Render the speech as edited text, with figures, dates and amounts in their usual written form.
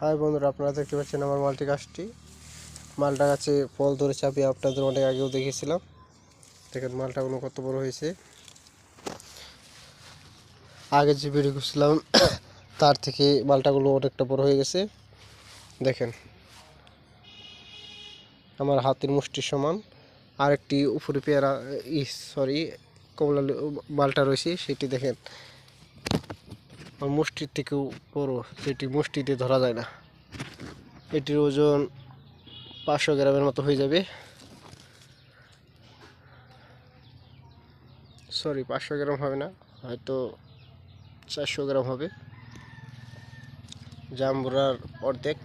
High বন্ধুরা, আপনারা দেখতে পাচ্ছেন আমার মালটি গাছটি। মালটা গাছে ফল ধরেছে, আমি আপনাদের অনেক আগেও দেখেছিলাম। দেখেন মালটাগুলো কত বড় হয়েছে। আগে যে ভিডিও করছিলাম তার থেকে মালটাগুলো অনেকটা বড় হয়ে গেছে। দেখেন আমার হাতের মুষ্টির সমান। আরেকটি উপরে পেয়ারা কমলা মালটা রয়েছে, সেটি দেখেন আমার মুষ্টির থেকেও বড়, সেটি মুষ্টিতে ধরা যায় না। এটির ওজন 500 গ্রামের মতো হয়ে যাবে। 500 গ্রাম হবে না, হয়তো 400 গ্রাম হবে। জাম্বুরার অর্ধেক।